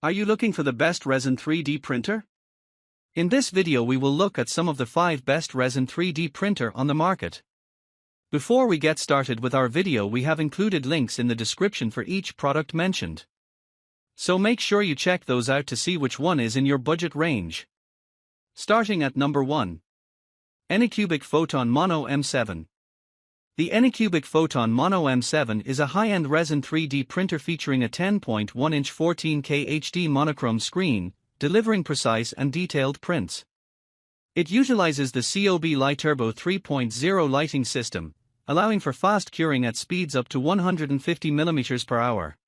Are you looking for the best resin 3D printer? In this video we will look at some of the 5 best resin 3D printer on the market. Before we get started with our video, we have included links in the description for each product mentioned. So make sure you check those out to see which one is in your budget range. Starting at number 1. ANYCUBIC Photon Mono M7. The ANYCUBIC Photon Mono M7 is a high-end resin 3D printer featuring a 10.1-inch 14K HD monochrome screen, delivering precise and detailed prints. It utilizes the COB Light Turbo 3.0 lighting system, allowing for fast curing at speeds up to 150 mm per hour.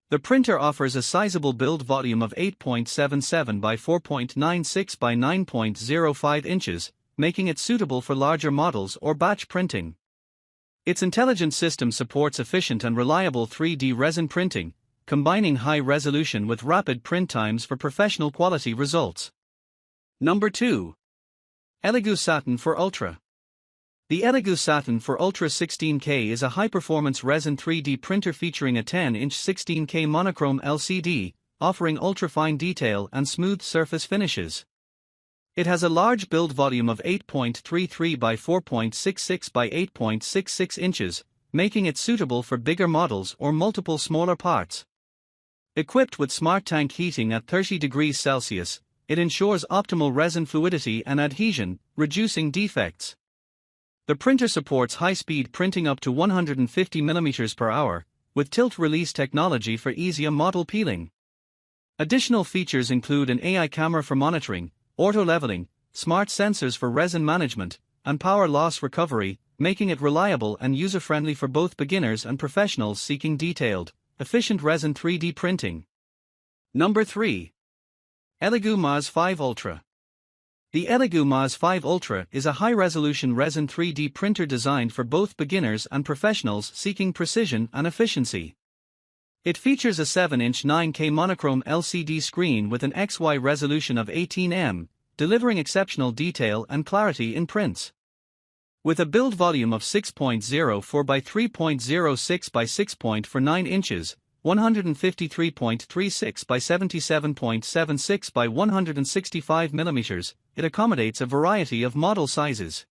The printer offers a sizable build volume of 8.77 by 4.96 by 9.05 inches, making it suitable for larger models or batch printing. Its intelligent system supports efficient and reliable 3D resin printing, combining high resolution with rapid print times for professional quality results. Number 2. ELEGOO Saturn for Ultra. The ELEGOO Saturn for Ultra 16K is a high-performance resin 3D printer featuring a 10-inch 16K monochrome LCD, offering ultra-fine detail and smooth surface finishes. It has a large build volume of 8.33 by 4.66 by 8.66 inches, making it suitable for bigger models or multiple smaller parts. Equipped with smart tank heating at 30 degrees Celsius, it ensures optimal resin fluidity and adhesion, reducing defects. The printer supports high-speed printing up to 150 mm per hour, with tilt-release technology for easier model peeling. Additional features include an AI camera for monitoring, auto-leveling, smart sensors for resin management, and power loss recovery, making it reliable and user-friendly for both beginners and professionals seeking detailed, efficient resin 3D printing. Number 3. ELEGOO MAS 5 Ultra. The ELEGOO MAS 5 Ultra is a high-resolution resin 3D printer designed for both beginners and professionals seeking precision and efficiency. It features a 7-inch 9K monochrome LCD screen with an XY resolution of 18 delivering exceptional detail and clarity in prints. With a build volume of 6.04 by 3.06 by 6.49 inches, 153.36 by 77.76 by 165 mm, it accommodates a variety of model sizes.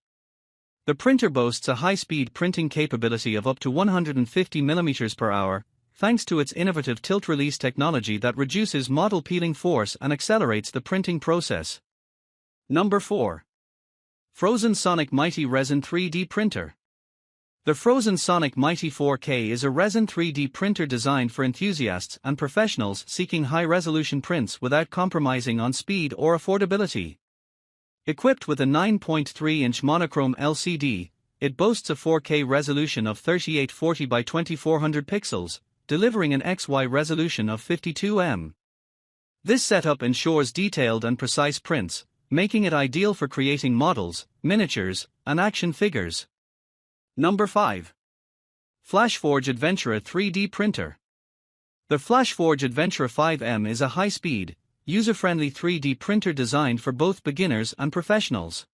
The printer boasts a high-speed printing capability of up to 150 mm per hour, thanks to its innovative tilt-release technology that reduces model peeling force and accelerates the printing process. Number 4. Frozen Sonic Mighty Resin 3D Printer. The Frozen Sonic Mighty 4K is a resin 3D printer designed for enthusiasts and professionals seeking high-resolution prints without compromising on speed or affordability. Equipped with a 9.3-inch monochrome LCD, it boasts a 4K resolution of 3840 by 2400 pixels, delivering an XY resolution of 52 This setup ensures detailed and precise prints, making it ideal for creating models, miniatures, and action figures. Number 5. FLASHFORGE Adventura 3D Printer. The FLASHFORGE Adventura 5M is a high-speed, user-friendly 3D printer designed for both beginners and professionals.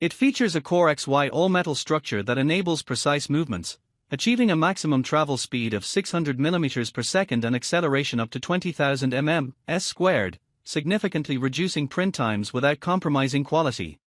It features a Core XY all-metal structure that enables precise movements, achieving a maximum travel speed of 600 mm per second and acceleration up to 20,000 ms², significantly reducing print times without compromising quality.